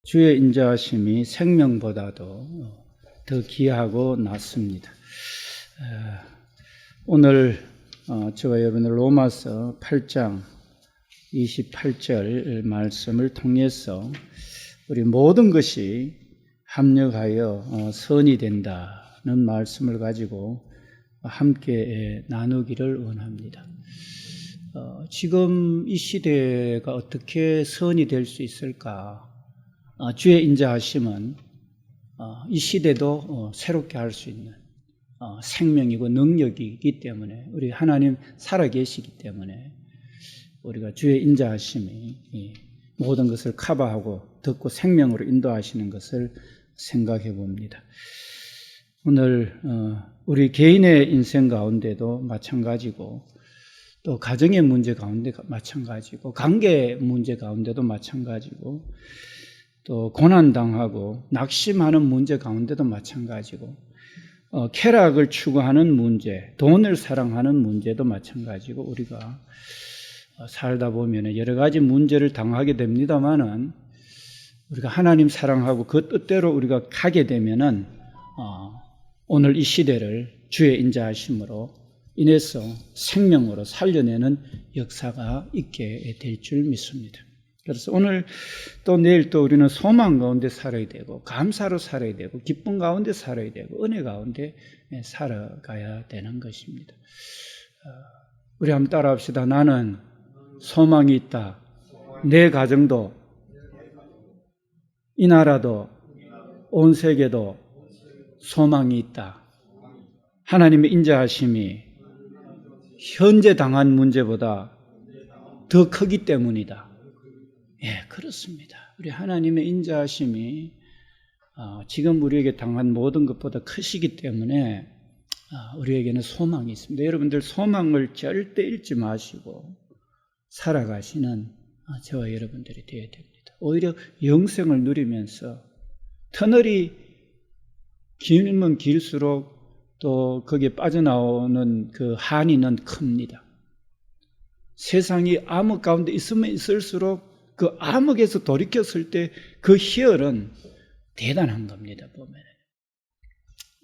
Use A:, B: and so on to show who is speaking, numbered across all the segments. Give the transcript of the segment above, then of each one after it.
A: 주의 인자하심이 생명보다도 더 귀하고 낫습니다. 오늘 저와 여러분들 로마서 8장 28절 말씀을 통해서 우리 모든 것이 합력하여 선이 된다는 말씀을 가지고 함께 나누기를 원합니다. 지금 이 시대가 어떻게 선이 될 수 있을까? 주의 인자하심은 이 시대도 새롭게 할 수 있는 생명이고 능력이기 때문에, 우리 하나님 살아계시기 때문에 우리가 주의 인자하심이 모든 것을 커버하고 듣고 생명으로 인도하시는 것을 생각해 봅니다. 오늘 우리 개인의 인생 가운데도 마찬가지고, 또 가정의 문제 가운데 마찬가지고, 관계 문제 가운데도 마찬가지고, 또 고난당하고 낙심하는 문제 가운데도 마찬가지고, 쾌락을 추구하는 문제, 돈을 사랑하는 문제도 마찬가지고, 우리가 살다 보면 여러 가지 문제를 당하게 됩니다만은, 우리가 하나님 사랑하고 그 뜻대로 우리가 가게 되면은 오늘 이 시대를 주의 인자하심으로 인해서 생명으로 살려내는 역사가 있게 될 줄 믿습니다. 그래서 오늘 또 내일 또 우리는 소망 가운데 살아야 되고, 감사로 살아야 되고, 기쁨 가운데 살아야 되고, 은혜 가운데 살아가야 되는 것입니다. 우리 한번 따라합시다. 나는 소망이 있다. 내 가정도, 이 나라도, 온 세계도 소망이 있다. 하나님의 인자하심이 현재 당한 문제보다 더 크기 때문이다. 예, 그렇습니다. 우리 하나님의 인자하심이 지금 우리에게 당한 모든 것보다 크시기 때문에 우리에게는 소망이 있습니다. 여러분들 소망을 절대 잃지 마시고 살아가시는 저와 여러분들이 되어야 됩니다. 오히려 영생을 누리면서 터널이 길면 길수록 또 거기에 빠져나오는 그 한이는 큽니다. 세상이 암흑 가운데 있으면 있을수록 그 암흑에서 돌이켰을 때 그 희열은 대단한 겁니다, 보면.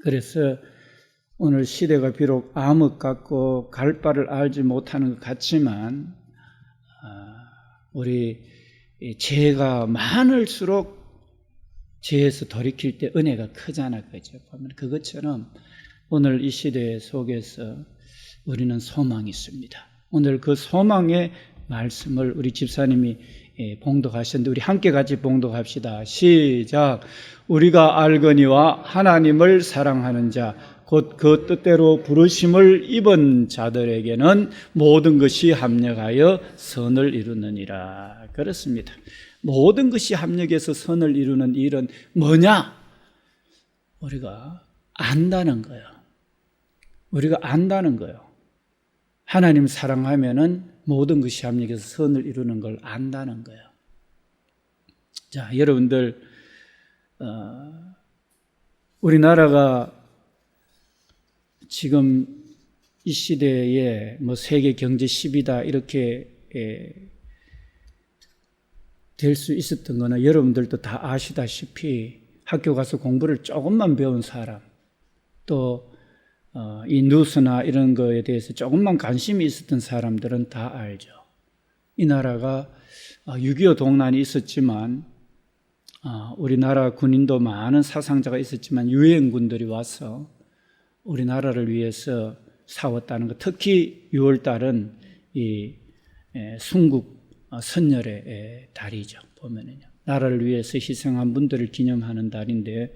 A: 그래서 오늘 시대가 비록 암흑 같고 갈 바를 알지 못하는 것 같지만, 우리 죄가 많을수록 죄에서 돌이킬 때 은혜가 크잖아, 그죠? 보면 그것처럼 오늘 이 시대 속에서 우리는 소망이 있습니다. 오늘 그 소망의 말씀을 우리 집사님이 봉독하셨는데, 우리 함께 같이 봉독합시다. 시작. 우리가 알거니와 하나님을 사랑하는 자, 곧 그 뜻대로 부르심을 입은 자들에게는 모든 것이 합력하여 선을 이루느니라. 그렇습니다. 모든 것이 합력해서 선을 이루는 일은 뭐냐? 우리가 안다는 거예요. 우리가 안다는 거예요. 하나님 사랑하면은 모든 것이 합력해서 선을 이루는 걸 안다는 거예요. 자, 여러분들, 우리나라가 지금 이 시대에 세계 경제 10위다 이렇게 될 수 있었던 거는 여러분들도 다 아시다시피, 학교 가서 공부를 조금만 배운 사람, 또 이 뉴스나 이런 거에 대해서 조금만 관심이 있었던 사람들은 다 알죠. 이 나라가 6.25 동란이 있었지만, 우리나라 군인도 많은 사상자가 있었지만 유엔군들이 와서 우리나라를 위해서 싸웠다는 것. 특히 6월 달은 이 순국 선열의 달이죠. 보면은요, 나라를 위해서 희생한 분들을 기념하는 달인데,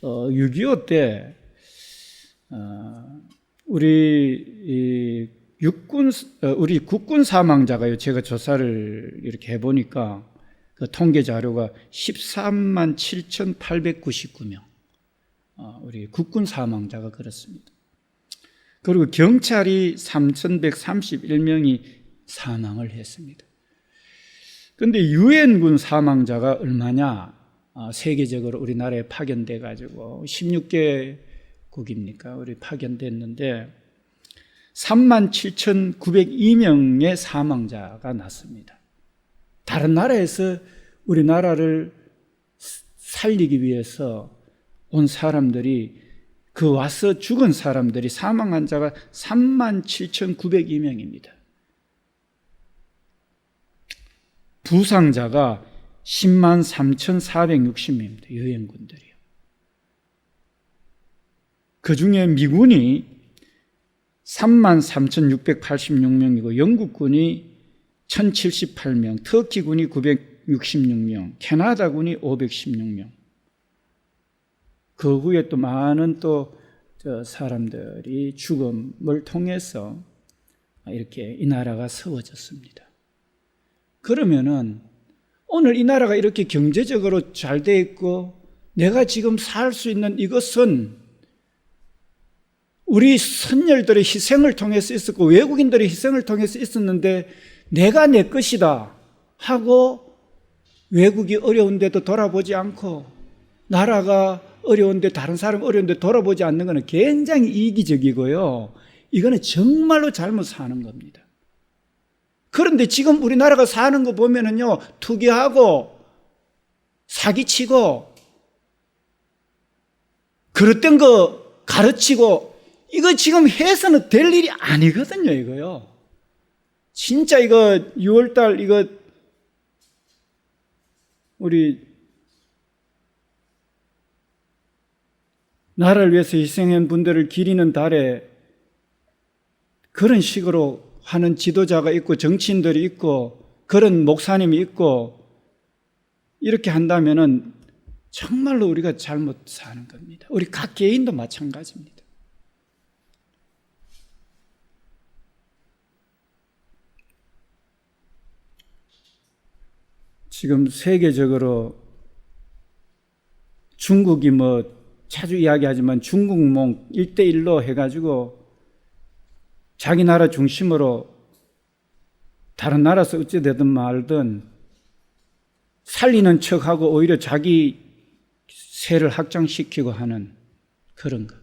A: 6.25 때 우리 국군 사망자가요, 제가 조사를 이렇게 해보니까 그 통계 자료가 13만 7,899명. 우리 국군 사망자가 그렇습니다. 그리고 경찰이 3,131명이 사망을 했습니다. 그런데 유엔군 사망자가 얼마냐? 세계적으로 우리나라에 파견돼 가지고 16개국입니까? 우리 파견됐는데 37,902명의 사망자가 났습니다. 다른 나라에서 우리나라를 살리기 위해서 온 사람들이, 그 와서 죽은 사람들이, 사망한 자가 37,902명입니다. 부상자가 103,460명입니다. 유엔군들이요. 그 중에 미군이 33,686명이고 영국군이 1,078명, 터키군이 966명, 캐나다군이 516명. 그 후에 또 많은 또 사람들이 죽음을 통해서 이렇게 이 나라가 세워졌습니다. 그러면은 오늘 이 나라가 이렇게 경제적으로 잘 돼 있고 내가 지금 살 수 있는 이것은 우리 선열들의 희생을 통해서 있었고 외국인들의 희생을 통해서 있었는데 내가 내 것이다 하고 외국이 어려운데도 돌아보지 않고 나라가 어려운데 다른 사람 어려운데 돌아보지 않는 것은 굉장히 이기적이고요. 이거는 정말로 잘못 사는 겁니다. 그런데 지금 우리나라가 사는 거 보면은요, 투기하고 사기치고 그릇된 거 가르치고 이거 지금 해서는 될 일이 아니거든요, 이거요. 진짜 이거 6월달 이거 우리 나라를 위해서 희생한 분들을 기리는 달에 그런 식으로 하는 지도자가 있고 정치인들이 있고 그런 목사님이 있고 이렇게 한다면은 정말로 우리가 잘못 사는 겁니다. 우리 각 개인도 마찬가지입니다. 지금 세계적으로 중국이 자주 이야기하지만 중국몽 1대1로 해가지고 자기 나라 중심으로 다른 나라에서 어찌되든 말든 살리는 척하고 오히려 자기 세를 확장시키고 하는 그런 것.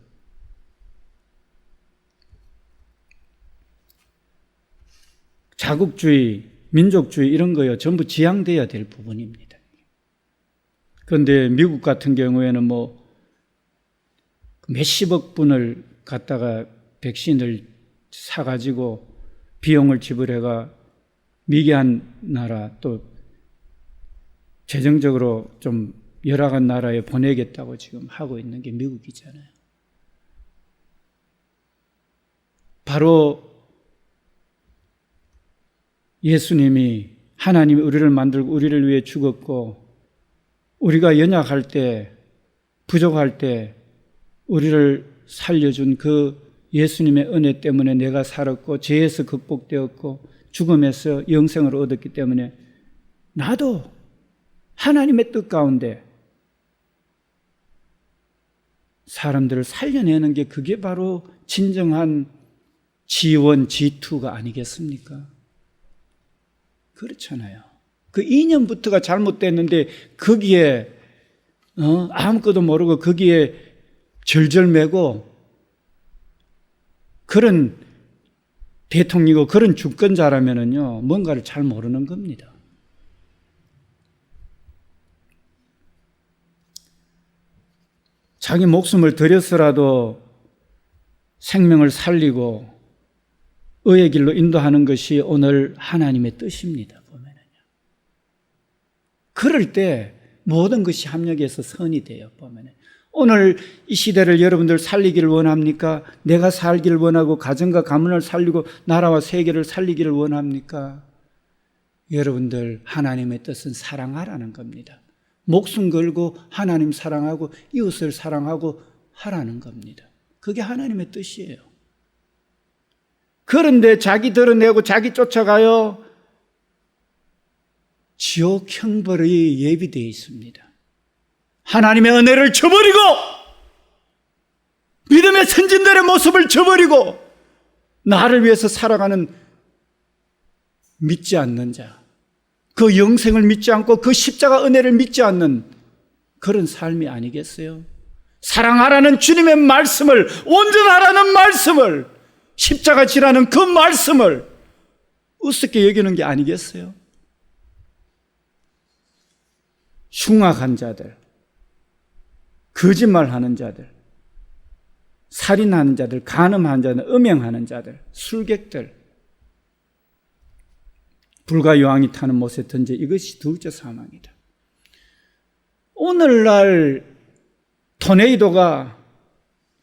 A: 자국주의, 민족주의 이런 거요 전부 지양돼야 될 부분입니다. 그런데 미국 같은 경우에는 몇십억 분을 갖다가 백신을 사가지고 비용을 지불해가 미개한 나라 또 재정적으로 좀 열악한 나라에 보내겠다고 지금 하고 있는 게 미국이잖아요. 바로 예수님이 하나님이 우리를 만들고 우리를 위해 죽었고 우리가 연약할 때 부족할 때 우리를 살려준 그 예수님의 은혜 때문에 내가 살았고 죄에서 극복되었고 죽음에서 영생을 얻었기 때문에 나도 하나님의 뜻 가운데 사람들을 살려내는 게 그게 바로 진정한 지원, 지투가 아니겠습니까? 그렇잖아요. 그 이념부터가 잘못됐는데 거기에 아무것도 모르고 거기에 절절매고 그런 대통령이고 그런 주권자라면은요 뭔가를 잘 모르는 겁니다. 자기 목숨을 들여서라도 생명을 살리고 의의 길로 인도하는 것이 오늘 하나님의 뜻입니다. 보면은요. 그럴 때 모든 것이 합력해서 선이 돼요. 보면은 오늘 이 시대를 여러분들 살리기를 원합니까? 내가 살기를 원하고 가정과 가문을 살리고 나라와 세계를 살리기를 원합니까? 여러분들 하나님의 뜻은 사랑하라는 겁니다. 목숨 걸고 하나님 사랑하고 이웃을 사랑하고 하라는 겁니다. 그게 하나님의 뜻이에요. 그런데 자기 드러내고 자기 쫓아가요. 지옥 형벌이 예비되어 있습니다. 하나님의 은혜를 저버리고 믿음의 선진들의 모습을 저버리고 나를 위해서 살아가는 믿지 않는 자, 그 영생을 믿지 않고 그 십자가 은혜를 믿지 않는 그런 삶이 아니겠어요? 사랑하라는 주님의 말씀을, 온전하라는 말씀을, 십자가 지라는 그 말씀을 우습게 여기는 게 아니겠어요? 흉악한 자들, 거짓말하는 자들, 살인하는 자들, 간음하는 자들, 음행하는 자들, 술객들, 불과 여왕이 타는 못에 던져 이것이 둘째 사망이다. 오늘날 토네이도가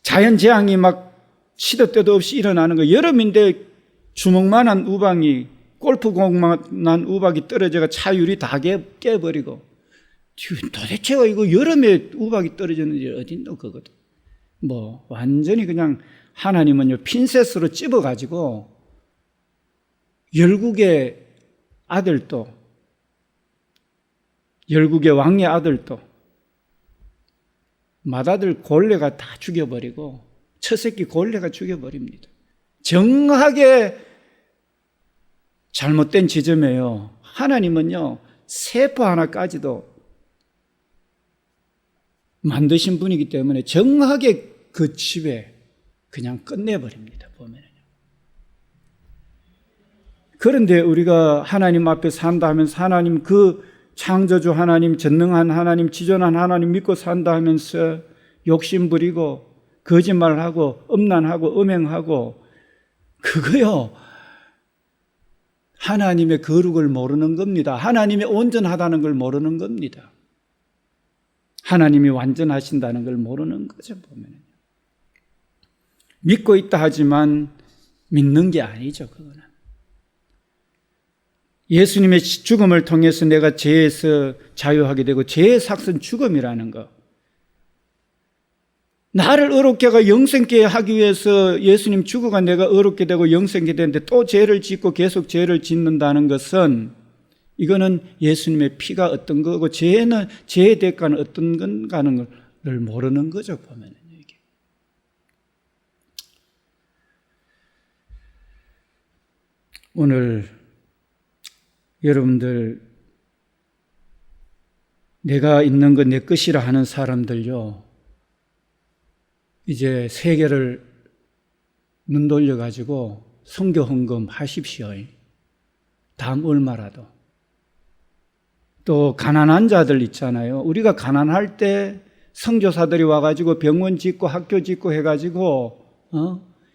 A: 자연재앙이 막 시도 때도 없이 일어나는 거, 여름인데 주먹만한 우박이, 골프공만한 우박이 떨어져가 차유리 다 깨버리고, 도대체 이거 여름에 우박이 떨어졌는지 어딘도 그거도. 뭐 완전히 그냥 하나님은요 핀셋으로 찝어가지고 열국의 아들도, 열국의 왕의 아들도 맏아들 골레가 다 죽여버리고 첫 새끼 골레가 죽여버립니다. 정확하게 잘못된 지점이에요. 하나님은요 세포 하나까지도 만드신 분이기 때문에 정확하게 그 집에 그냥 끝내버립니다. 보면은요. 그런데 우리가 하나님 앞에 산다 하면서 하나님 그 창조주 하나님, 전능한 하나님, 지존한 하나님 믿고 산다 하면서 욕심 부리고 거짓말하고 음란하고 음행하고, 그거요 하나님의 거룩을 모르는 겁니다. 하나님의 온전하다는 걸 모르는 겁니다. 하나님이 완전하신다는 걸 모르는 거죠. 보면 믿고 있다 하지만 믿는 게 아니죠. 그거는 예수님의 죽음을 통해서 내가 죄에서 자유하게 되고, 죄의 삭은 죽음이라는 거, 나를 의롭게 하고 영생케 하기 위해서 예수님 죽어가 내가 의롭게 되고 영생케 되는데 또 죄를 짓고 계속 죄를 짓는다는 것은, 이거는 예수님의 피가 어떤 거고 죄는, 죄의 대가는 어떤 건가 하는 걸 모르는 거죠. 보면은 이게. 오늘 여러분들, 내가 있는 거 내 것이라 하는 사람들요, 이제 세계를 눈 돌려가지고 선교 헌금 하십시오. 다음 얼마라도. 또 가난한 자들 있잖아요. 우리가 가난할 때 선교사들이 와가지고 병원 짓고 학교 짓고 해가지고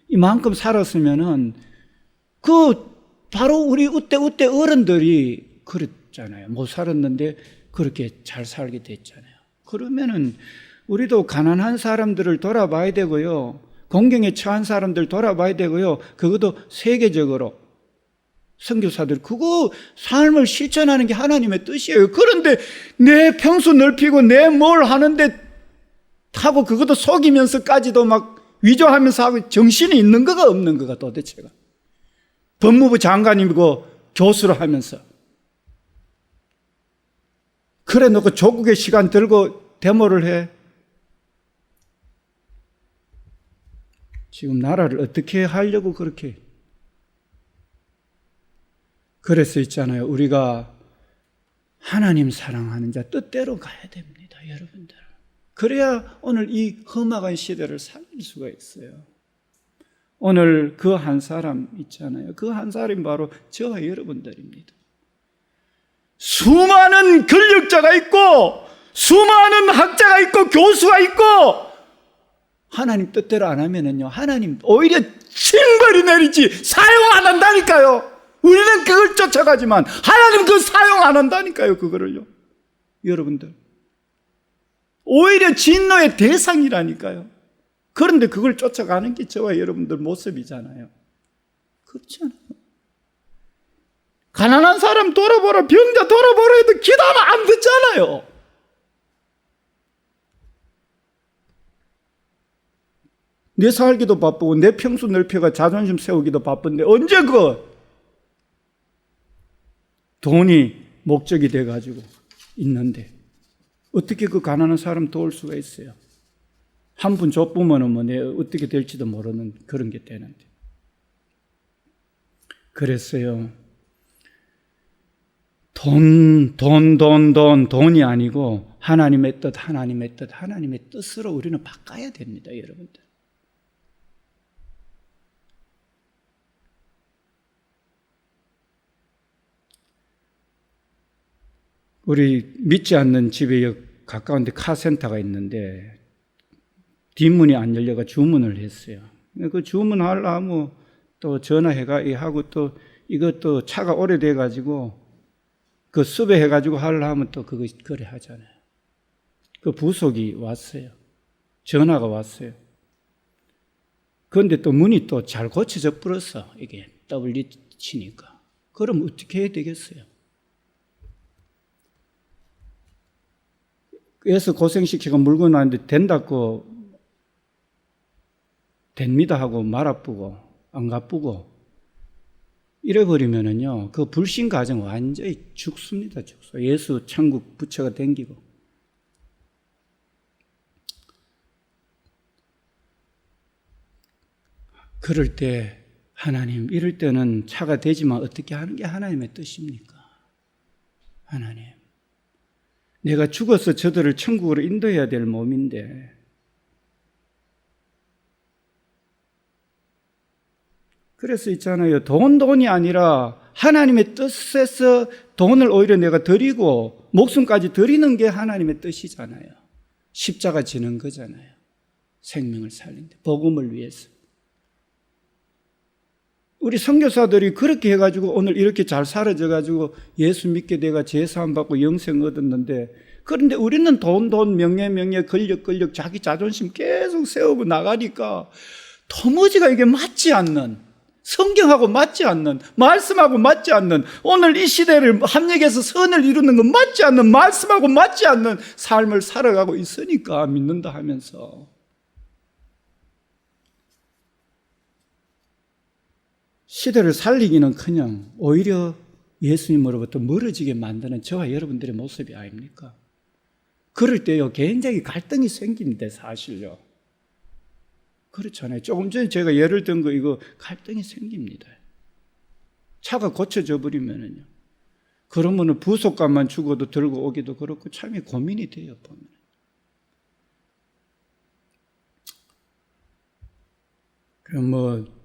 A: 이만큼 살았으면은 그 바로 우리 우때 어른들이 그랬잖아요. 못 살았는데 그렇게 잘 살게 됐잖아요. 그러면은 우리도 가난한 사람들을 돌아봐야 되고요, 공경에 처한 사람들 돌아봐야 되고요, 그것도 세계적으로 선교사들 그거 삶을 실천하는 게 하나님의 뜻이에요. 그런데 내 평수 넓히고 내 뭘 하는데 하고 그것도 속이면서까지도 막 위조하면서 하고 정신이 있는 거가 없는 거가 도대체가. 법무부 장관이고 교수를 하면서 그래 놓고 조국의 시간 들고 데모를 해. 지금 나라를 어떻게 하려고 그렇게. 그래서 있잖아요, 우리가 하나님 사랑하는 자 뜻대로 가야 됩니다, 여러분들. 그래야 오늘 이 험악한 시대를 살릴 수가 있어요. 오늘 그 한 사람 있잖아요, 그 한 사람이 바로 저와 여러분들입니다. 수많은 권력자가 있고 수많은 학자가 있고 교수가 있고, 하나님 뜻대로 안 하면은요, 하나님 오히려 징벌이 내리지 사용 안 한다니까요. 우리는 그걸 쫓아가지만 하나님 그걸 사용 안 한다니까요. 그거를요, 여러분들. 오히려 진노의 대상이라니까요. 그런데 그걸 쫓아가는 게 저와 여러분들 모습이잖아요. 그렇잖아요. 가난한 사람 돌아보라, 병자 돌아보라 해도 기도하면 안 듣잖아요. 내 살기도 바쁘고 내 평수 넓혀가 자존심 세우기도 바쁜데 언제 그 돈이 목적이 돼가지고 있는데 어떻게 그 가난한 사람 도울 수가 있어요? 한 푼 줬으면 뭐 내 어떻게 될지도 모르는 그런 게 되는데. 그랬어요. 돈이 아니고 하나님의 뜻으로 우리는 바꿔야 됩니다, 여러분들. 우리 믿지 않는 집에 가까운 데 카센터가 있는데 뒷문이 안 열려가 주문을 했어요. 그 주문하려면 또 전화하고 또 이것도 차가 오래돼가지고 그 수배해가지고 하려면 또 그거 그래 하잖아요. 그 부속이 왔어요. 전화가 왔어요. 그런데 또 문이 또 잘 고쳐져 버렸어. 이게 W 치니까. 그럼 어떻게 해야 되겠어요? 그래서 고생시키고 물고 나는데 된다고 됩니다 하고 말아쁘고 안 갚고 이래버리면은요, 그 불신 가정 완전히 죽습니다. 죽소. 예수 천국 부처가 댕기고. 그럴 때 하나님, 이럴 때는 차가 되지만 어떻게 하는 게 하나님의 뜻입니까? 하나님, 내가 죽어서 저들을 천국으로 인도해야 될 몸인데 그래서 있잖아요. 돈이 아니라 하나님의 뜻에서 돈을 오히려 내가 드리고 목숨까지 드리는 게 하나님의 뜻이잖아요. 십자가 지는 거잖아요. 생명을 살린다. 복음을 위해서. 우리 선교사들이 그렇게 해가지고 오늘 이렇게 잘 살아져가지고 예수 믿게 내가 제사함 받고 영생 얻었는데, 그런데 우리는 돈, 명예, 권력, 자기 자존심 계속 세우고 나가니까 도무지가 이게 맞지 않는, 성경하고 맞지 않는, 말씀하고 맞지 않는, 오늘 이 시대를 합력해서 선을 이루는 건 맞지 않는, 말씀하고 맞지 않는 삶을 살아가고 있으니까 믿는다 하면서 시대를 살리기는커녕 오히려 예수님으로부터 멀어지게 만드는 저와 여러분들의 모습이 아닙니까? 그럴 때요, 굉장히 갈등이 생깁니다, 사실요. 그렇잖아요. 조금 전에 제가 예를 든 거 이거 갈등이 생깁니다. 차가 고쳐져 버리면은요. 그러면은 부속값만 주고도 들고 오기도 그렇고 참이 고민이 돼요, 보면. 그럼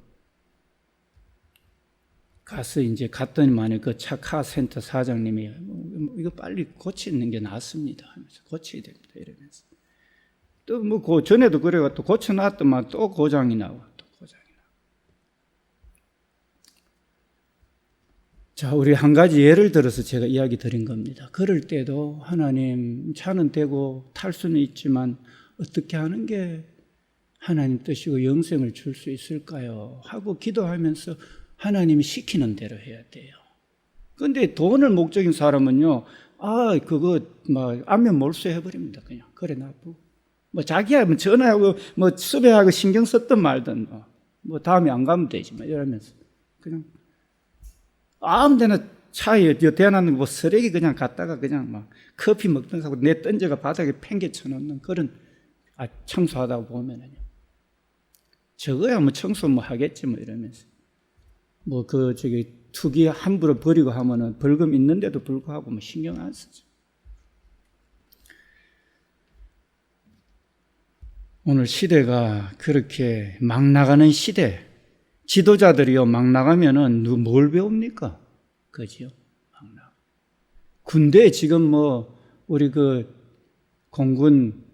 A: 가서 이제 갔더니만에 그 차 카센터 사장님이 이거 빨리 고치는 게 낫습니다 하면서 고쳐야 됩니다 이러면서. 또 그 전에도 그래가 또 고쳐놨더만 또 고장이 나와. 자, 우리 한 가지 예를 들어서 제가 이야기 드린 겁니다. 그럴 때도 하나님, 차는 되고 탈 수는 있지만 어떻게 하는 게 하나님 뜻이고 영생을 줄 수 있을까요? 하고 기도하면서 하나님이 시키는 대로 해야 돼요. 그런데 돈을 목적인 사람은요, 그거 안면 몰수해버립니다. 그냥 그래 놔두고. 자기야 전화하고 수배하고 신경 썼든 말든 다음에 안 가면 되지 이러면서 그냥 아무데나 차에 대놓는 쓰레기 그냥 갖다가 그냥 커피 먹던 하고 내 던져가 바닥에 팽개쳐 놓는 그런 청소하다가 보면은요, 저거야 청소 하겠지 이러면서 투기 함부로 버리고 하면은 벌금 있는데도 불구하고 신경 안 쓰죠. 오늘 시대가 그렇게 막 나가는 시대, 지도자들이요, 막 나가면은 뭘 배웁니까? 그죠? 막 나가. 군대 지금 우리 공군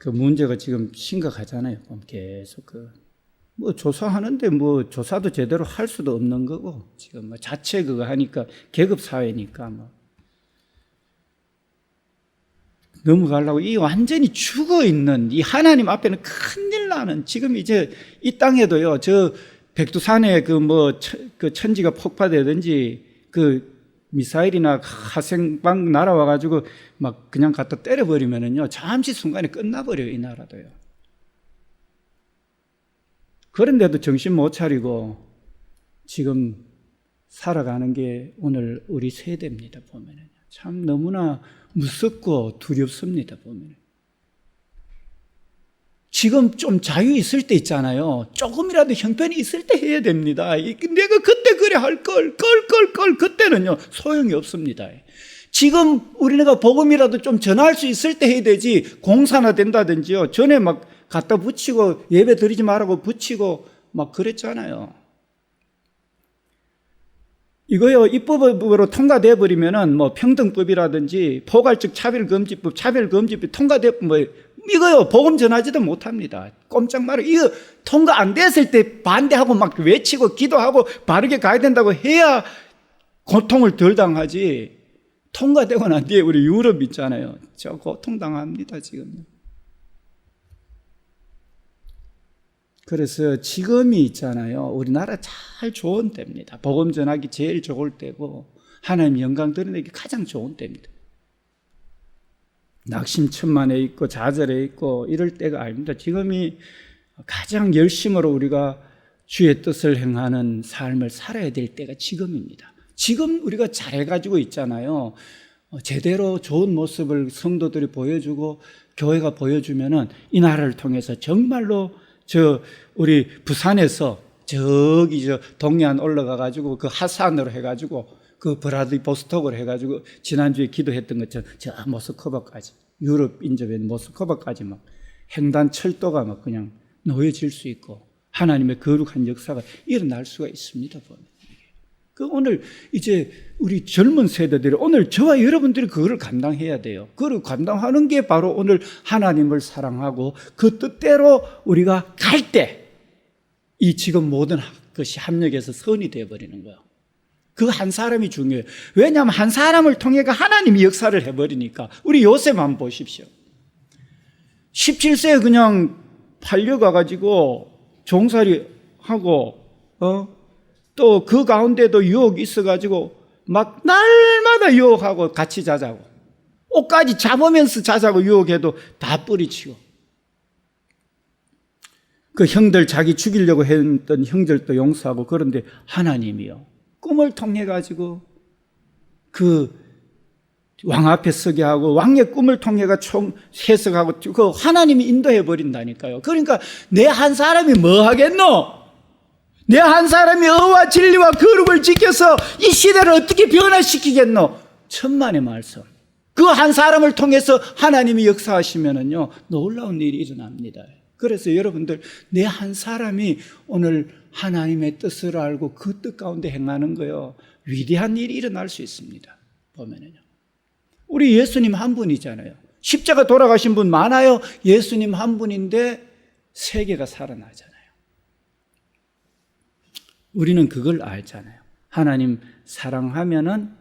A: 문제가 지금 심각하잖아요. 계속 조사하는데 조사도 제대로 할 수도 없는 거고, 지금 자체 그거 하니까 계급 사회니까 넘어가려고 이 완전히 죽어 있는 이 하나님 앞에는 큰일 나는, 지금 이제 이 땅에도요, 저 백두산에 천지가 폭파되든지 미사일이나 화생방 날아와가지고 그냥 갖다 때려버리면은요, 잠시 순간에 끝나버려요, 이 나라도요. 그런데도 정신 못 차리고 지금 살아가는 게 오늘 우리 세대입니다, 보면은. 참 너무나 무섭고 두렵습니다, 보면. 지금 좀 자유 있을 때 있잖아요. 조금이라도 형편이 있을 때 해야 됩니다. 내가 그때 그래 할 걸, 그때는요, 소용이 없습니다. 지금 우리가 복음이라도 좀 전할 수 있을 때 해야 되지, 공사나 된다든지요. 전에 갖다 붙이고, 예배 드리지 말라고 붙이고, 그랬잖아요. 이거요, 입법으로 통과돼 버리면은 뭐 평등법이라든지 포괄적 차별금지법, 차별금지법 통과돼 뭐 이거요 복음 전하지도 못합니다. 꼼짝 말아. 이거 통과 안 됐을 때 반대하고 막 외치고 기도하고 바르게 가야 된다고 해야 고통을 덜 당하지. 통과되고 난 뒤에 우리 유럽 있잖아요. 저 고통당합니다 지금. 그래서 지금이 있잖아요. 우리나라 잘 좋은 때입니다. 복음 전하기 제일 좋을 때고 하나님 영광 드러내기 가장 좋은 때입니다. 낙심천만에 있고 좌절에 있고 이럴 때가 아닙니다. 지금이 가장 열심으로 우리가 주의 뜻을 행하는 삶을 살아야 될 때가 지금입니다. 지금 우리가 잘해가지고 있잖아요. 제대로 좋은 모습을 성도들이 보여주고 교회가 보여주면은 이 나라를 통해서 정말로 우리 부산에서 저기 동해안 올라가가지고 그 하산으로 해가지고 그 브라디보스톡을 해가지고 지난주에 기도했던 것처럼 저 모스크바까지 유럽 인접인 모스크바까지 막 횡단 철도가 막 그냥 놓여질 수 있고 하나님의 거룩한 역사가 일어날 수가 있습니다. 그 오늘 이제 우리 젊은 세대들이 오늘 저와 여러분들이 그거를 감당해야 돼요. 그걸 감당하는 게 바로 오늘 하나님을 사랑하고 그 뜻대로 우리가 갈 때 이 지금 모든 것이 합력해서 선이 되어버리는 거예요. 그 한 사람이 중요해요. 왜냐하면 한 사람을 통해가 하나님이 역사를 해버리니까. 우리 요셉 한번 보십시오. 17세에 그냥 팔려가가지고 종살이 하고 또 그 가운데도 유혹이 있어가지고 막 날마다 유혹하고 같이 자자고 옷까지 잡으면서 자자고 유혹해도 다 뿌리치고 그 형들 자기 죽이려고 했던 형들도 용서하고 그런데 하나님이요 꿈을 통해 가지고 그 왕 앞에 서게 하고 왕의 꿈을 통해가 총 해석하고 그 하나님이 인도해 버린다니까요. 그러니까 내 한 사람이 뭐 하겠노? 내 한 사람이 의와 진리와 거룩을 지켜서 이 시대를 어떻게 변화시키겠노? 천만의 말씀. 그 한 사람을 통해서 하나님이 역사하시면은요 놀라운 일이 일어납니다. 그래서 여러분들 내 한 사람이 오늘 하나님의 뜻을 알고 그 뜻 가운데 행하는 거요 위대한 일이 일어날 수 있습니다. 보면은요 우리 예수님 한 분이잖아요. 십자가 돌아가신 분 많아요. 예수님 한 분인데 세계가 살아나잖아요. 우리는 그걸 알잖아요. 하나님 사랑하면은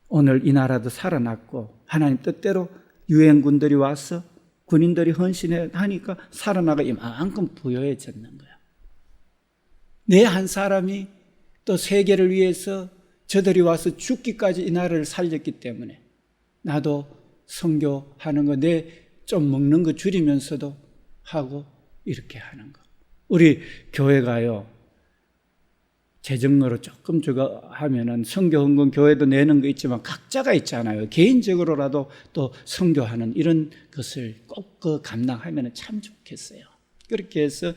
A: 오늘 이 나라도 살아났고 하나님 뜻대로 유엔군들이 와서 군인들이 헌신하니까 살아나가 이만큼 부여해졌는 거야. 내 한 사람이 또 세계를 위해서 저들이 와서 죽기까지 이 나라를 살렸기 때문에 나도 선교하는 거 내 좀 먹는 거 줄이면서도 하고 이렇게 하는 거. 우리 교회가요 재정으로 조금 저거 하면은 선교 헌금 교회도 내는 거 있지만 각자가 있잖아요. 개인적으로라도 또 선교하는 이런 것을 꼭 그 감당하면 참 좋겠어요. 그렇게 해서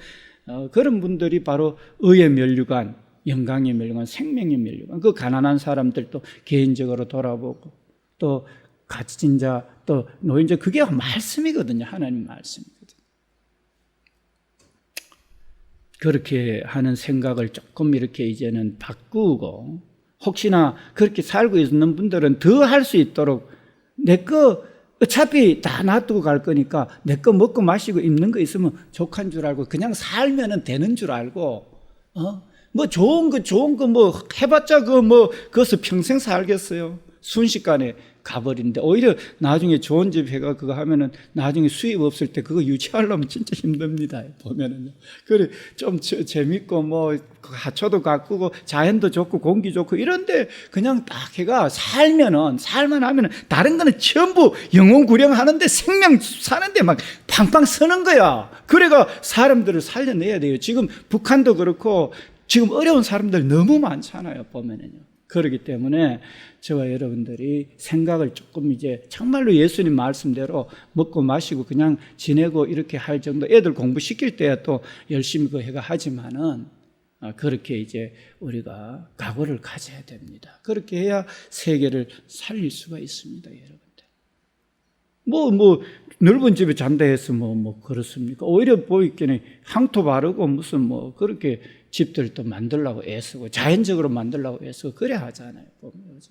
A: 그런 분들이 바로 의의 면류관, 영광의 면류관, 생명의 면류관. 그 가난한 사람들도 개인적으로 돌아보고 또 갇힌 자, 또 노인자 그게 말씀이거든요. 하나님 말씀이거든요. 그렇게 하는 생각을 조금 이렇게 이제는 바꾸고 혹시나 그렇게 살고 있는 분들은 더 할 수 있도록 내 거 어차피 다 놔두고 갈 거니까 내 거 먹고 마시고 입는 거 있으면 족한 줄 알고 그냥 살면은 되는 줄 알고 뭐 좋은 거 뭐 해봤자 그것을 평생 살겠어요. 순식간에 가버리는데 오히려 나중에 좋은 집 해가 그거 하면은 나중에 수입 없을 때 그거 유지하려면 진짜 힘듭니다. 보면은요. 그래 좀 재밌고 뭐 하초도 가꾸고 자연도 좋고 공기 좋고 이런데 그냥 딱 해가 살만 하면은 다른 거는 전부 영혼 구령하는데 생명 사는데 막 팡팡 서는 거야. 그래가 사람들을 살려내야 돼요. 지금 북한도 그렇고 지금 어려운 사람들 너무 많잖아요. 보면은요. 그렇기 때문에 저와 여러분들이 생각을 조금 이제 정말로 예수님 말씀대로 먹고 마시고 그냥 지내고 이렇게 할 정도 애들 공부시킬 때야 또 열심히 그 해가 하지만은 그렇게 이제 우리가 각오를 가져야 됩니다. 그렇게 해야 세계를 살릴 수가 있습니다, 여러분들. 뭐 넓은 집에 잔다 해서 뭐 그렇습니까? 오히려 보이기는 향토 바르고 무슨 뭐 그렇게 집들도 만들려고 애쓰고 자연적으로 만들려고 애쓰고 그래 하잖아요. 보면.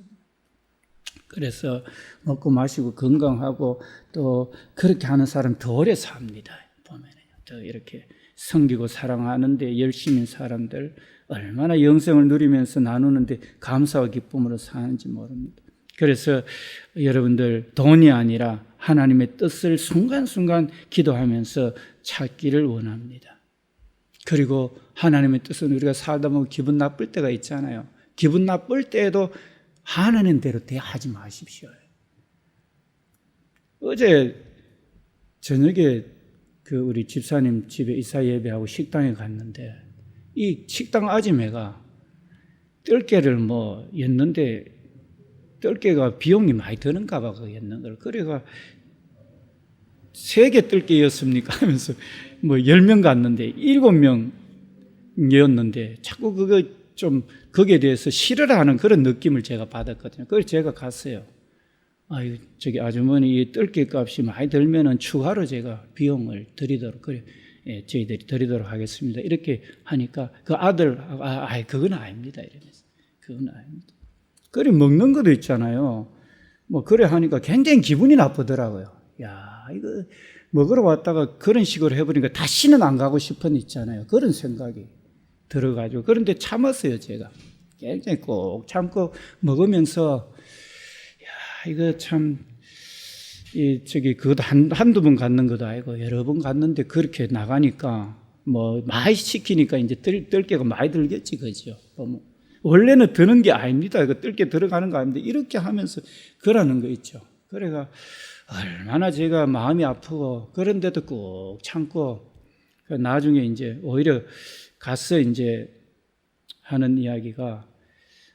A: 그래서 먹고 마시고 건강하고 또 그렇게 하는 사람 더 오래 삽니다. 보면요. 더 이렇게 섬기고 사랑하는데 열심인 사람들 얼마나 영생을 누리면서 나누는데 감사와 기쁨으로 사는지 모릅니다. 그래서 여러분들 돈이 아니라 하나님의 뜻을 순간순간 기도하면서 찾기를 원합니다. 그리고 하나님의 뜻은 우리가 살다 보면 기분 나쁠 때가 있잖아요. 기분 나쁠 때에도 하나님 대로 대하지 마십시오. 어제 저녁에 우리 집사님 집에 이사 예배하고 식당에 갔는데 이 식당 아줌매가 뜰개를 였는데 뜰개가 비용이 많이 드는가 봐, 그 였는 걸. 그래가 3개 뜰개였습니까? 하면서 10명 갔는데 7명이었는데 자꾸 그거 좀 거기에 대해서 싫어를 하는 그런 느낌을 제가 받았거든요. 그래서 제가 갔어요. 아유, 저기 아주머니 이 뜰개 값이 많이 들면은 추가로 제가 비용을 드리도록, 그래, 예, 저희들이 드리도록 하겠습니다. 이렇게 하니까 그 아들, 그건 아닙니다. 이러면서. 그건 아닙니다. 그래, 먹는 것도 있잖아요. 그래 하니까 굉장히 기분이 나쁘더라고요. 야, 이거 먹으러 왔다가 그런 식으로 해버리니까 다시는 안 가고 싶은 있잖아요. 그런 생각이 들어가지고. 그런데 참았어요, 제가. 굉장히 꼭 참고 먹으면서, 야, 이거 참, 그것도 한두 번 갔는 것도 아니고, 여러 번 갔는데 그렇게 나가니까, 많이 시키니까 이제 뜰개가 많이 들겠지, 그죠? 원래는 드는 게 아닙니다. 이거 뜰개 들어가는 거 아닌데, 이렇게 하면서 그러는 거 있죠. 그래가, 얼마나 제가 마음이 아프고, 그런데도 꼭 참고, 나중에 이제 오히려 가서 이제 하는 이야기가,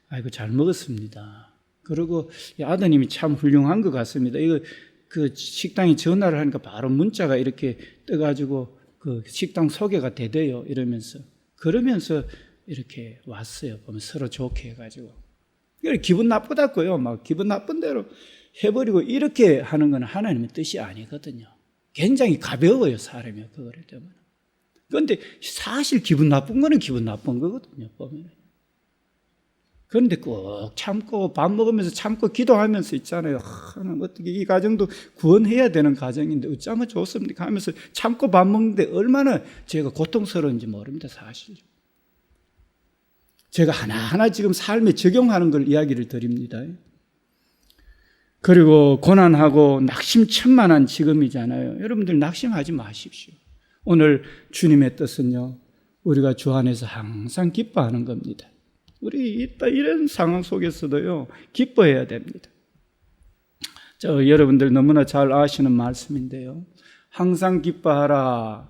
A: 아이고, 잘 먹었습니다. 그리고 아드님이 참 훌륭한 것 같습니다. 이거 그 식당에 전화를 하니까 바로 문자가 이렇게 떠가지고 그 식당 소개가 되대요. 이러면서. 그러면서 이렇게 왔어요. 보면 서로 좋게 해가지고. 기분 나쁘다고요. 막 기분 나쁜 대로 해버리고 이렇게 하는 건 하나님의 뜻이 아니거든요. 굉장히 가벼워요, 사람이 그거를 때문에. 그런데 사실 기분 나쁜 거는 기분 나쁜 거거든요, 보면. 그런데 꼭 참고 밥 먹으면서 참고 기도하면서 있잖아요. 하나님 어떻게 이 가정도 구원해야 되는 가정인데 어쩌면 좋습니까 하면서 참고 밥 먹는데 얼마나 제가 고통스러운지 모릅니다, 사실. 제가 하나하나 지금 삶에 적용하는 걸 이야기를 드립니다. 그리고 고난하고 낙심천만한 지금이잖아요. 여러분들 낙심하지 마십시오. 오늘 주님의 뜻은요, 우리가 주 안에서 항상 기뻐하는 겁니다. 우리 이런 상황 속에서도요, 기뻐해야 됩니다. 여러분들 너무나 잘 아시는 말씀인데요. 항상 기뻐하라,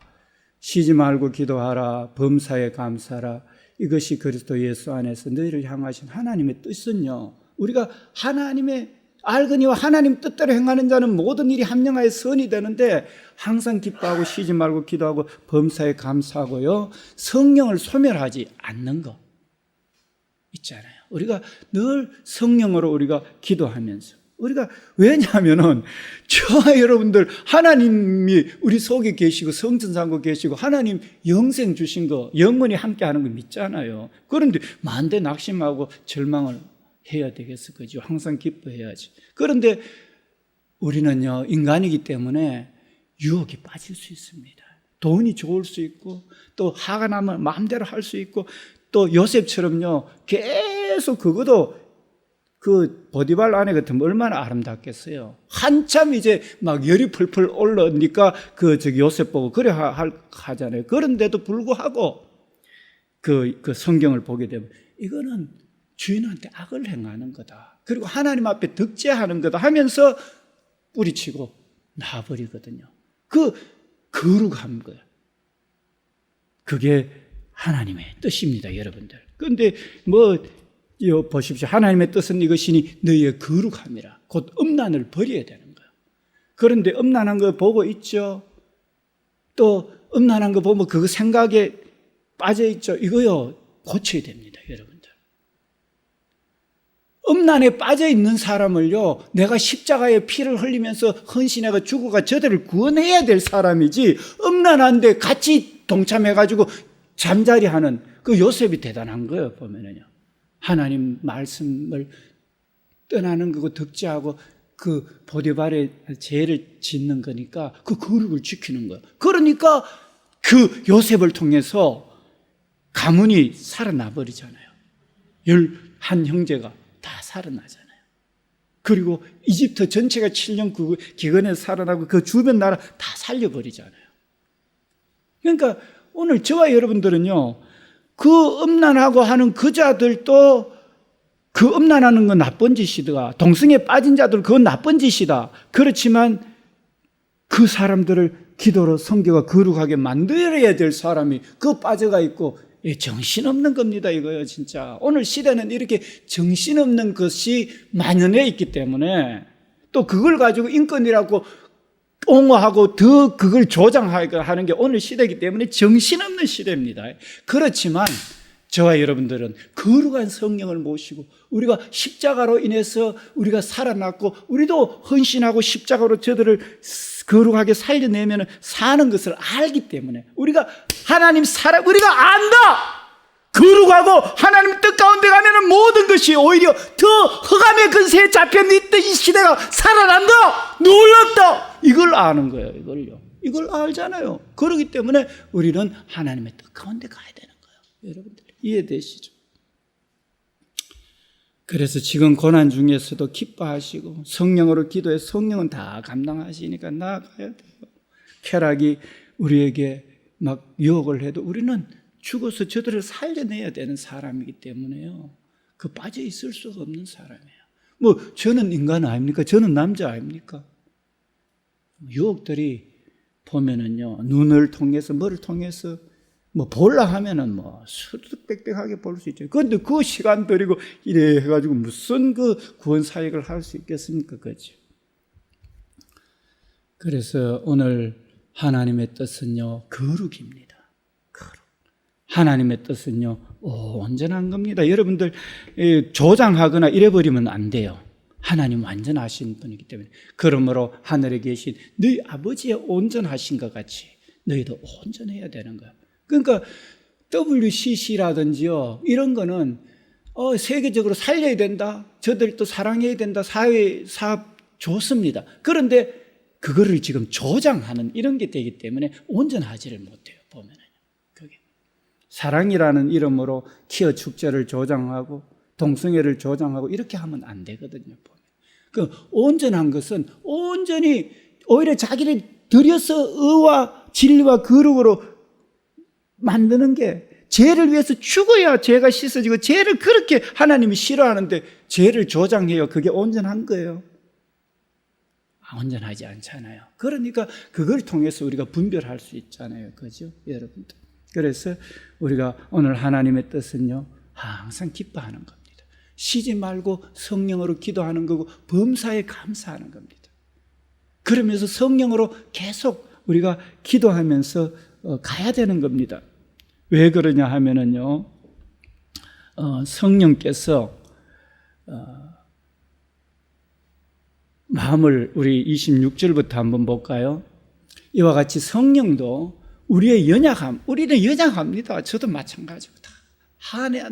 A: 쉬지 말고 기도하라, 범사에 감사하라. 이것이 그리스도 예수 안에서 너희를 향하신 하나님의 뜻은요, 우리가 하나님의 알거니와 하나님 뜻대로 행하는 자는 모든 일이 합령하여 선이 되는데 항상 기뻐하고 쉬지 말고 기도하고 범사에 감사하고요, 성령을 소멸하지 않는 것 있잖아요. 우리가 늘 성령으로 우리가 기도하면서, 우리가 왜냐하면은 저와 여러분들 하나님이 우리 속에 계시고 성천상고 계시고 하나님 영생 주신 거 영원히 함께하는 거 믿잖아요. 그런데 만대 낙심하고 절망을 해야 되겠어, 그죠? 항상 기뻐해야지. 그런데 우리는요, 인간이기 때문에 유혹에 빠질 수 있습니다. 돈이 좋을 수 있고, 또 화가 나면 마음대로 할 수 있고, 또 요셉처럼요, 계속 그것도 그 보디발 아내 같으면 얼마나 아름답겠어요. 한참 이제 막 열이 풀풀 올라오니까 요셉 보고 그래 하잖아요. 그런데도 불구하고 그 성경을 보게 되면 이거는 주인한테 악을 행하는 거다. 그리고 하나님 앞에 득죄하는 거다 하면서 뿌리치고 놔버리거든요. 거룩한 거예요. 그게 하나님의 뜻입니다, 여러분들. 그런데 보십시오. 하나님의 뜻은 이것이니 너희의 거룩함이라. 곧 음란을 버려야 되는 거예요. 그런데 음란한 거 보고 있죠. 또 음란한 거 보면 그 생각에 빠져 있죠. 이거요, 고쳐야 됩니다, 여러분들. 음란에 빠져 있는 사람을요, 내가 십자가에 피를 흘리면서 헌신해가 죽어가 저들을 구원해야 될 사람이지, 음란한데 같이 동참해가지고 잠자리하는 그 요셉이 대단한 거예요. 보면은요, 하나님 말씀을 떠나는 거고 득지하고 그 보디발의 죄를 짓는 거니까 그 거룩을 지키는 거예요. 그러니까 그 요셉을 통해서 가문이 살아나 버리잖아요. 11 형제가 다 살아나잖아요. 그리고 이집트 전체가 7년 그 기근에서 살아나고 그 주변 나라 다 살려버리잖아요. 그러니까 오늘 저와 여러분들은요, 그 음란하고 하는 그 자들도 그 음란하는 건 나쁜 짓이다. 동성애에 빠진 자들 그건 나쁜 짓이다. 그렇지만 그 사람들을 기도로 성교가 거룩하게 만들어야 될 사람이 그 빠져가 있고 정신없는 겁니다. 이거요, 진짜. 오늘 시대는 이렇게 정신없는 것이 만연해 있기 때문에 또 그걸 가지고 인권이라고 옹호하고 더 그걸 조장하는 게 오늘 시대이기 때문에 정신없는 시대입니다. 그렇지만 저와 여러분들은 거룩한 성령을 모시고 우리가 십자가로 인해서 우리가 살아났고 우리도 헌신하고 십자가로 저들을 거룩하게 살려내면 사는 것을 알기 때문에 우리가 하나님 우리가 안다! 거룩하고 하나님 뜻 가운데 가면 모든 것이 오히려 더 흑암의 근세에 잡혀있던 이 시대가 살아난다! 놀랍다! 이걸 아는 거예요. 이걸 알잖아요. 그렇기 때문에 우리는 하나님의 뜻 가운데 가야 되는 거예요. 여러분들 이해되시죠? 그래서 지금 고난 중에서도 기뻐하시고 성령으로 기도해 성령은 다 감당하시니까 나아가야 돼요. 쾌락이 우리에게 막 유혹을 해도 우리는 죽어서 저들을 살려내야 되는 사람이기 때문에요. 그 빠져 있을 수가 없는 사람이에요. 뭐 저는 인간 아닙니까? 저는 남자 아닙니까? 유혹들이 보면은요, 눈을 통해서 뭐를 통해서 뭐 볼라 하면은 뭐 수두빽빽하게 볼 수 있죠. 그런데 그 시간 들이고 이래 해가지고 무슨 그 구원 사역을 할 수 있겠습니까? 그죠? 그래서 오늘 하나님의 뜻은요, 거룩입니다. 거룩. 하나님의 뜻은요, 온전한 겁니다. 여러분들 조장하거나 잃어버리면 안 돼요. 하나님 완전하신 분이기 때문에. 그러므로 하늘에 계신 너희 아버지의 온전하신 것 같이 너희도 온전해야 되는 거예요. 그러니까 WCC라든지요, 이런 거는 세계적으로 살려야 된다, 저들도 사랑해야 된다, 사회 사업 좋습니다. 그런데 그거를 지금 조장하는 이런 게 되기 때문에 온전하지를 못해요. 보면은 그게 사랑이라는 이름으로 키어 축제를 조장하고 동성애를 조장하고 이렇게 하면 안 되거든요. 보면 그 온전한 것은 온전히 오히려 자기를 들여서 의와 진리와 거룩으로 만드는 게, 죄를 위해서 죽어야 죄가 씻어지고 죄를 그렇게 하나님이 싫어하는데 죄를 조장해요. 그게 온전한 거예요? 온전하지 않잖아요. 그러니까 그걸 통해서 우리가 분별할 수 있잖아요. 그죠? 여러분들. 그래서 우리가 오늘 하나님의 뜻은요, 항상 기뻐하는 겁니다. 쉬지 말고 성령으로 기도하는 거고 범사에 감사하는 겁니다. 그러면서 성령으로 계속 우리가 기도하면서 가야 되는 겁니다. 왜 그러냐 하면은요, 성령께서 마음을 우리 26절부터 한번 볼까요? 이와 같이 성령도 우리의 연약함, 우리는 연약합니다. 저도 마찬가지고 다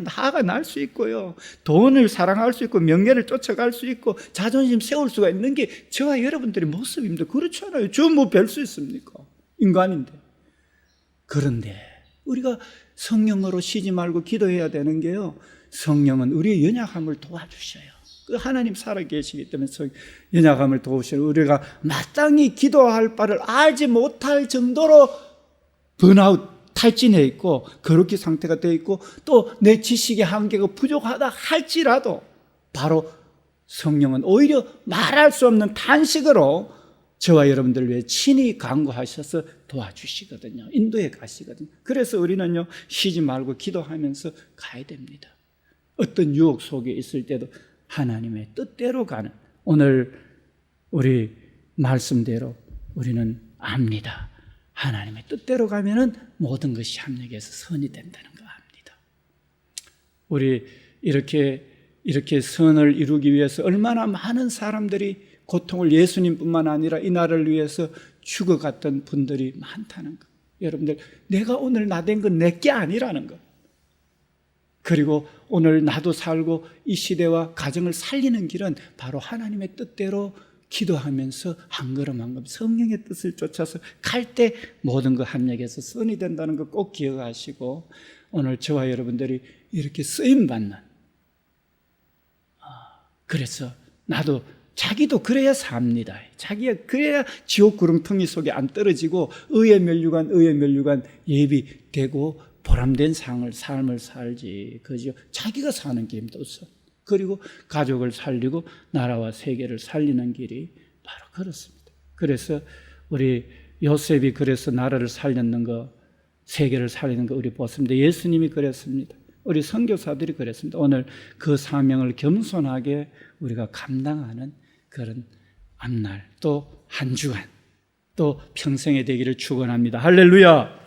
A: 화가 날 수 있고요, 돈을 사랑할 수 있고 명예를 쫓아갈 수 있고 자존심 세울 수가 있는 게 저와 여러분들의 모습입니다. 그렇잖아요. 저 뭐 별 수 있습니까? 인간인데. 그런데 우리가 성령으로 쉬지 말고 기도해야 되는 게요, 성령은 우리의 연약함을 도와주셔요. 하나님 살아계시기 때문에 연약함을 도우셔요. 우리가 마땅히 기도할 바를 알지 못할 정도로 번아웃, 탈진해 있고 거룩히 상태가 되어 있고 또 내 지식의 한계가 부족하다 할지라도 바로 성령은 오히려 말할 수 없는 탄식으로 저와 여러분들 위해 친히 간구하셔서 도와주시거든요. 인도해 가시거든요. 그래서 우리는요, 쉬지 말고 기도하면서 가야 됩니다. 어떤 유혹 속에 있을 때도 하나님의 뜻대로 가는, 오늘 우리 말씀대로 우리는 압니다. 하나님의 뜻대로 가면은 모든 것이 합력해서 선이 된다는 거 압니다. 우리 이렇게 선을 이루기 위해서 얼마나 많은 사람들이 고통을, 예수님뿐만 아니라 이 나라를 위해서 죽어갔던 분들이 많다는 거 여러분들, 내가 오늘 나 된 건 내 게 아니라는 것. 그리고 오늘 나도 살고 이 시대와 가정을 살리는 길은 바로 하나님의 뜻대로 기도하면서 한 걸음 한 걸음 성령의 뜻을 쫓아서 갈 때 모든 것 합력해서 선이 된다는 것 꼭 기억하시고, 오늘 저와 여러분들이 이렇게 쓰임받는, 그래서 나도, 자기도 그래야 삽니다. 자기가 그래야 지옥 구름텅이 속에 안 떨어지고 의의 면류관 예비되고 보람된 삶을 살지. 그죠? 자기가 사는 게 힘들어서. 그리고 가족을 살리고 나라와 세계를 살리는 길이 바로 그렇습니다. 그래서 우리 요셉이 그래서 나라를 살렸는 거, 세계를 살리는 거 우리 보았습니다. 예수님이 그랬습니다. 우리 선교사들이 그랬습니다. 오늘 그 사명을 겸손하게 우리가 감당하는 그런 앞날, 또 한 주간, 또 평생의 되기를 축원합니다. 할렐루야.